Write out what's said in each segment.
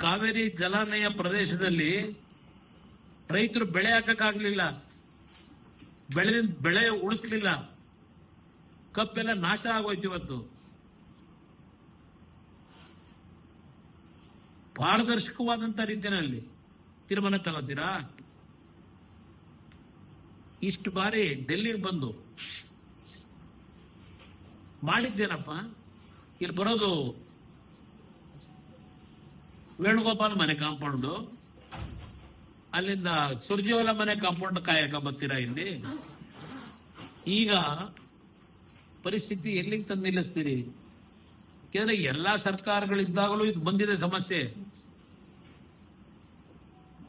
ಕಾವೇರಿ ಜಲಾನಯ ಪ್ರದೇಶದಲ್ಲಿ ರೈತರು ಬೆಳೆ ಹಾಕಕ್ಕಾಗ್ಲಿಲ್ಲ, ಬೆಳೆ ಉಳಿಸ್ಲಿಲ್ಲ, ಕಬ್ಬೆಲ್ಲ ನಾಶ ಆಗೋಯ್ತು. ಇವತ್ತು ಪಾರದರ್ಶಕವಾದಂತ ರೀತಿಯಲ್ಲಿ ತೀರ್ಮಾನ ತಗೋತೀರಾ? ಇಷ್ಟು ಬಾರಿ ಡೆಲ್ಲಿಗೆ ಬಂದು ಮಾಡಿದ್ದೇನಪ್ಪ? ಇಲ್ಲಿ ಬರೋದು ವೇಣುಗೋಪಾಲ್ ಮನೆ ಕಾಂಪೌಂಡು, ಅಲ್ಲಿಂದ ಸುರ್ಜೇವಾಲಾ ಮನೆ ಕಾಂಪೌಂಡ್ ಕಾಯಕ ಬರ್ತೀರಾ ಇಲ್ಲಿ? ಈಗ ಪರಿಸ್ಥಿತಿ ಎಲ್ಲಿಗೆ ತಂದು ನಿಲ್ಲಿಸ್ತೀರಿ? ಯಾಕಂದ್ರೆ ಎಲ್ಲಾ ಸರ್ಕಾರಗಳಿದ್ದಾಗಲೂ ಇದು ಬಂದಿದೆ ಸಮಸ್ಯೆ.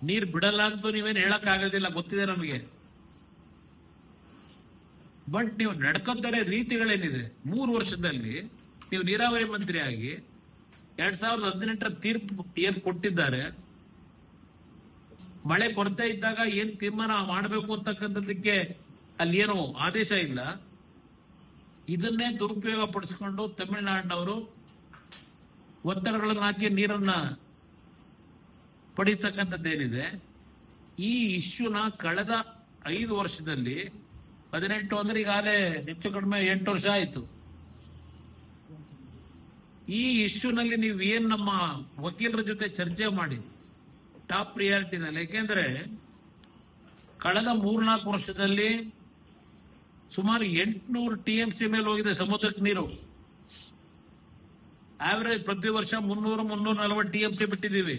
ನೀರ್ ಬಿಡಲ್ಲ ಅಂತೂ ನೀವೇನು ಹೇಳಕ್ ಆಗೋದಿಲ್ಲ, ಗೊತ್ತಿದೆ ನಮಗೆ. ಬಟ್ ನೀವು ನಡ್ಕೊಂತಾರೆ ರೀತಿಗಳೇನಿದೆ? 3 ವರ್ಷದಲ್ಲಿ ನೀವು ನೀರಾವರಿ ಮಂತ್ರಿ ಆಗಿ 2018ರ ತೀರ್ಪು ಏನ್ ಕೊಟ್ಟಿದ್ದಾರೆ, ಮಳೆ ಕೊರತೆ ಇದ್ದಾಗ ಏನ್ ತೀರ್ಮಾನ ಮಾಡಬೇಕು ಅಂತಕ್ಕಂಥದ್ದಕ್ಕೆ ಅಲ್ಲಿ ಏನು ಆದೇಶ ಇಲ್ಲ. ಇದನ್ನೇ ದುರುಪಯೋಗ ಪಡಿಸಿಕೊಂಡು ತಮಿಳುನಾಡಿನವರು ಒತ್ತಡಗಳನ್ನು ಹಾಕಿ ನೀರನ್ನ ಪಡೀತಕ್ಕಂಥದ್ದೇನಿದೆ, ಈ ಇಶ್ಯೂನ ಕಳೆದ 5 ವರ್ಷದಲ್ಲಿ 18 ಅಂದ್ರೆ ಈಗಾಗಲೇ ಹೆಚ್ಚು ಕಡಿಮೆ 8 ವರ್ಷ ಆಯ್ತು. ಈ ಇಶ್ಯೂನಲ್ಲಿ ನೀವು ಏನ್ ನಮ್ಮ ವಕೀಲರ ಜೊತೆ ಚರ್ಚೆ ಮಾಡಿ ಟಾಪ್ ಪ್ರಿಯಾರಿಟಿನಲ್ಲಿ, ಯಾಕೆಂದ್ರೆ ಕಳೆದ 3-4 ವರ್ಷದಲ್ಲಿ ಸುಮಾರು 800 TMC ಮೇಲೆ ಹೋಗಿದೆ ಸಮುದ್ರಕ್ಕೆ ನೀರು. ಆವರೇಜ್ ಪ್ರತಿ ವರ್ಷ 300-340 TMC ಬಿಟ್ಟಿದ್ದೀವಿ.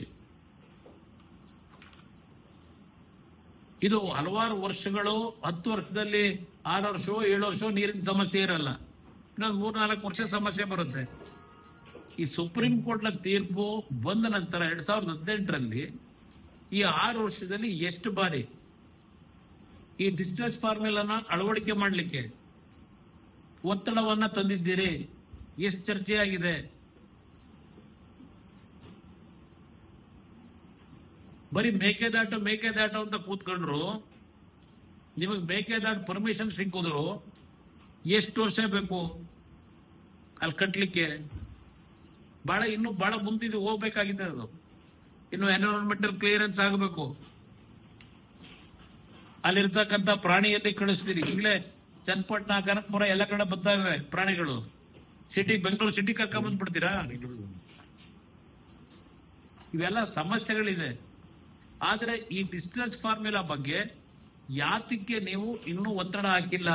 ಇದು ಹಲವಾರು ವರ್ಷಗಳು, 10 ವರ್ಷದಲ್ಲಿ 6 ವರ್ಷ 7 ವರ್ಷ ನೀರಿನ ಸಮಸ್ಯೆ ಇರಲ್ಲ, ಇನ್ನೊಂದು 3-4 ವರ್ಷ ಸಮಸ್ಯೆ ಬರುತ್ತೆ. ಈ ಸುಪ್ರೀಂ ಕೋರ್ಟ್ನ ತೀರ್ಪು ಬಂದ ನಂತರ 2018ರಲ್ಲಿ ಈ 6 ವರ್ಷದಲ್ಲಿ ಎಷ್ಟು ಬಾರಿ ಈ ಡಿಸ್ಟ್ರೆಸ್ ಫಾರ್ಮುಲಾನ ಅಳವಡಿಕೆ ಮಾಡಲಿಕ್ಕೆ ಒತ್ತಡವನ್ನ ತಂದಿದ್ದೀರಿ? ಎಷ್ಟು ಚರ್ಚೆ ಆಗಿದೆ? ಬರೀ ಮೇಕೆದಾಟು ಅಂತ ಕೂತ್ಕೊಂಡ್ರು. ನಿಮಗೆ ಮೇಕೆದಾಟು ಪರ್ಮಿಷನ್ ಸಿಕ್ಕಿದ್ರು ಎಷ್ಟು ವರ್ಷ ಬೇಕು ಅಲ್ಲಿ ಕಟ್ಲಿಕ್ಕೆ? ಇನ್ನು ಬಹಳ ಮುಂದಿದ್ದು ಹೋಗ್ಬೇಕಾಗಿದೆ. ಅದು ಇನ್ನು ಎನ್ವಿರಾನ್ಮೆಂಟಲ್ ಕ್ಲಿಯರೆನ್ಸ್ ಆಗಬೇಕು. ಅಲ್ಲಿರ್ತಕ್ಕಂಥ ಪ್ರಾಣಿಯಲ್ಲಿ ಕಳಿಸ್ತೀರಿ. ಈಗಲೇ ಚನ್ನಪಟ್ಟಣ, ಕನಕಪುರ ಎಲ್ಲ ಕಡೆ ಬರ್ತಾ ಇವೆ ಪ್ರಾಣಿಗಳು. ಬೆಂಗಳೂರು ಸಿಟಿ ಕರ್ಕೊಂಡ್ ಬಂದ್ಬಿಡ್ತೀರಾ? ಇವೆಲ್ಲ ಸಮಸ್ಯೆಗಳಿದೆ. ಆದ್ರೆ ಈ ಡಿಸ್ಟ್ರೆಸ್ ಫಾರ್ಮುಲಾ ಬಗ್ಗೆ ಯಾತಕ್ಕೆ ನೀವು ಇನ್ನೂ ಒತ್ತಡ ಹಾಕಿಲ್ಲ?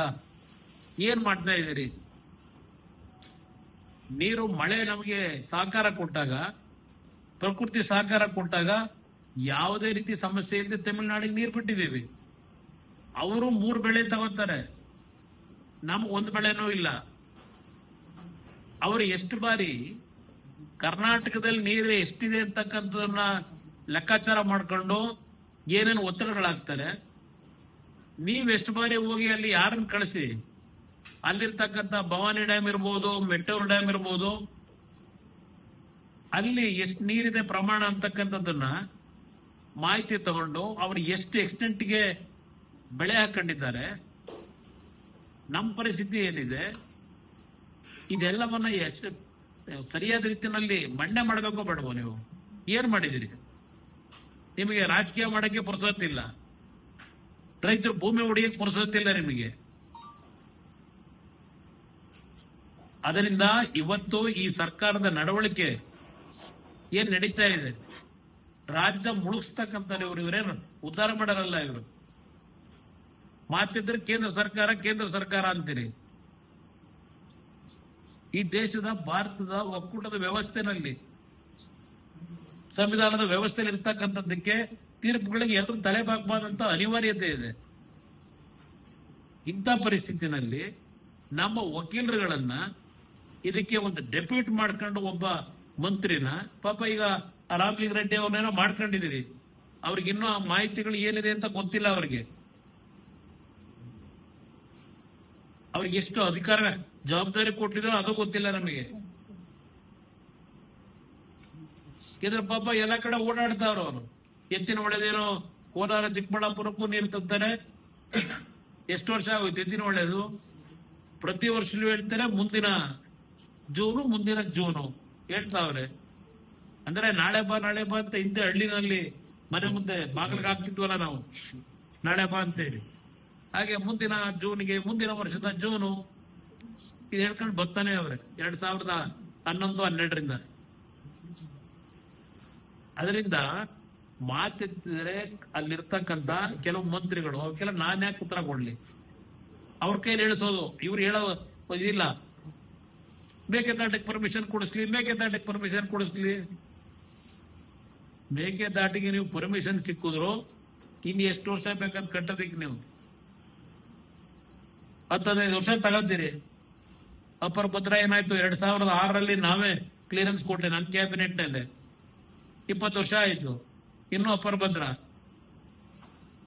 ಏನ್ ಮಾಡ್ತಾ ಇದ್ದೀರಿ? ನೀರು, ಮಳೆ ನಮಗೆ ಸಹಕಾರ ಕೊಟ್ಟಾಗ, ಪ್ರಕೃತಿ ಸಹಕಾರ ಕೊಟ್ಟಾಗ ಯಾವುದೇ ರೀತಿ ಸಮಸ್ಯೆ ಇಲ್ಲದೆ ತಮಿಳುನಾಡಿಗೆ ನೀರು ಬಿಟ್ಟಿದ್ದೀವಿ. ಅವರು 3 ಬೆಳೆ ತಗೋತಾರೆ, ನಮ್ಗೆ 1 ಬೆಳೆನೂ ಇಲ್ಲ. ಅವರು ಎಷ್ಟು ಬಾರಿ ಕರ್ನಾಟಕದಲ್ಲಿ ನೀರು ಎಷ್ಟಿದೆ ಅಂತಕ್ಕಂಥದನ್ನ ಲೆಕ್ಕಾಚಾರ ಮಾಡ್ಕೊಂಡು ಏನೇನು ಒತ್ತಡಗಳಾಗ್ತಾರೆ. ನೀವೆಷ್ಟು ಬಾರಿ ಹೋಗಿ ಅಲ್ಲಿ ಯಾರನ್ನು ಕಳಿಸಿ, ಅಲ್ಲಿರ್ತಕ್ಕಂಥ ಭವಾನಿ ಡ್ಯಾಮ್ ಇರ್ಬೋದು, ಮೆಟ್ಟೂರು ಡ್ಯಾಮ್ ಇರ್ಬೋದು, ಅಲ್ಲಿ ಎಷ್ಟು ನೀರಿದೆ ಪ್ರಮಾಣ ಅಂತಕ್ಕಂಥದ್ದನ್ನ ಮಾಹಿತಿ ತಗೊಂಡು ಅವ್ರು ಎಷ್ಟು ಎಕ್ಸ್ಟೆಂಟ್ಗೆ ಬೆಳೆ ಹಾಕೊಂಡಿದ್ದಾರೆ, ನಮ್ಮ ಪರಿಸ್ಥಿತಿ ಏನಿದೆ, ಇದೆಲ್ಲವನ್ನ ಸರಿಯಾದ ರೀತಿಯಲ್ಲಿ ಮಂಡನೆ ಮಾಡಬೇಕೋ ಬೇಡವೋ? ನೀವು ಏನ್ ಮಾಡಿದಿರಿ? ನಿಮಗೆ ರಾಜಕೀಯ ಮಾಡಕ್ಕೆ ಪುರ್ಸೊತ್ತಿಲ್ಲ, ರೈತರು ಭೂಮಿ ಹೊಡೆಯಕ್ಕೆ ಪುರ್ಸೊತ್ತಿಲ್ಲ ನಿಮಗೆ. ಅದರಿಂದ ಇವತ್ತು ಈ ಸರ್ಕಾರದ ನಡವಳಿಕೆ ಏನ್ ನಡೀತಾ ಇದೆ, ರಾಜ್ಯ ಮುಳುಗಿಸ್ತಕ್ಕಂಥ ಇವರೇನು ಉದ್ಧಾರ ಮಾಡಲ್ಲ. ಇವರು ಮಾತಿದ್ರೆ ಕೇಂದ್ರ ಸರ್ಕಾರ ಅಂತೀರಿ. ಈ ದೇಶದ ಭಾರತದ ಒಕ್ಕೂಟದ ವ್ಯವಸ್ಥೆನಲ್ಲಿ, ಸಂವಿಧಾನದ ವ್ಯವಸ್ಥೆಯಲ್ಲಿ ಇರ್ತಕ್ಕಂಥದ್ದಕ್ಕೆ ತೀರ್ಪುಗಳಿಗೆ ಎಲ್ಲರೂ ತಲೆ ಬಾಕಬಾರ್ದಂತ ಅನಿವಾರ್ಯತೆ ಇದೆ. ಇಂಥ ಪರಿಸ್ಥಿತಿನಲ್ಲಿ ನಮ್ಮ ವಕೀಲರುಗಳನ್ನ ಇದಕ್ಕೆ ಒಂದು ಡೆಪ್ಯೂಟ್ ಮಾಡ್ಕೊಂಡು ಒಬ್ಬ ಮಂತ್ರಿನ, ಪಾಪ ಈಗ ರಾಮಲಿಂಗ ರೆಡ್ಡಿ ಅವ್ರನ್ನೇನೋ ಮಾಡ್ಕೊಂಡಿದ್ದೀರಿ, ಅವ್ರಿಗಿನ್ನೂ ಆ ಮಾಹಿತಿಗಳು ಏನಿದೆ ಅಂತ ಗೊತ್ತಿಲ್ಲ. ಅವ್ರಿಗೆ ಎಷ್ಟು ಅಧಿಕಾರ ಜವಾಬ್ದಾರಿ ಕೊಟ್ಟಿದ್ರು ಅದು ಗೊತ್ತಿಲ್ಲ ನಮಗೆ. ಇದ್ರ ಪಾಪ ಎಲ್ಲ ಕಡೆ ಓಡಾಡ್ತಾವ್ರು. ಅವರು ಎತ್ತಿನ ಹೊಳೆದೇನೋ ಕೋಲಾರ ಚಿಕ್ಕಬಳ್ಳಾಪುರಕ್ಕೂ ನೀರು ತಂತಾರೆ. ಎಷ್ಟು ವರ್ಷ ಆಗೋಯ್ತು ಎತ್ತಿನ ಹೊಳೆದು? ಪ್ರತಿ ವರ್ಷಲೂ ಹೇಳ್ತಾರೆ ಮುಂದಿನ ಜೂನು ಹೇಳ್ತಾವ್ರೆ. ಅಂದ್ರೆ ನಾಳೆ ಬಾ ಅಂತ ಹಿಂದೆ ಹಳ್ಳಿನಲ್ಲಿ ಮನೆ ಮುಂದೆ ಬಾಗಿಲಿಗೆ ಹಾಕ್ತಿದ್ವಲ್ಲ ನಾವು, ನಾಳೆ ಬಾ ಅಂತೇಳಿ. ಹಾಗೆ ಮುಂದಿನ ವರ್ಷದ ಜೂನು ಇದು ಹೇಳ್ಕೊಂಡು ಬರ್ತಾನೆ ಅವ್ರೆ 2011-12ರಿಂದ. ಅದರಿಂದ ಮಾತಿದ್ರೆ ಅಲ್ಲಿರ್ತಕ್ಕಂಥ ಕೆಲವು ಮಂತ್ರಿಗಳು ಅವಕ್ಕೆಲ್ಲ ನಾನ್ ಯಾಕೆ ಉತ್ತರ ಕೊಡ್ಲಿ, ಅವ್ರ ಕೈಲಿ ಹೇಳಿಸೋದು, ಇವ್ರು ಹೇಳೋ ಇದಿಲ್ಲ. ಮೇಕೆದಾಟಿಗೆ ಪರ್ಮಿಷನ್ ಕೊಡಿಸ್ಲಿ. ಮೇಕೆದಾಟಿಗೆ ನೀವು ಪರ್ಮಿಷನ್ ಸಿಕ್ಕಿದ್ರು ಇನ್ನು ಎಷ್ಟು ವರ್ಷ ಬೇಕಂತ ಕಟ್ಟೋದಕ್ಕೆ ನೀವು 10-15 ವರ್ಷ ತಗೊಂತೀರಿ. ಅಪ್ಪರ್ ಭದ್ರಾ ಏನಾಯ್ತು, 2006ರಲ್ಲಿ ನಾವೇ ಕ್ಲಿಯರೆನ್ಸ್ ಕೊಟ್ಟೆ ನನ್ನ ಕ್ಯಾಬಿನೆಟ್ ನಲ್ಲಿ, 20 ವರ್ಷ ಆಯ್ತು. ಇನ್ನು ಅಪ್ಪರ್ ಭದ್ರಾ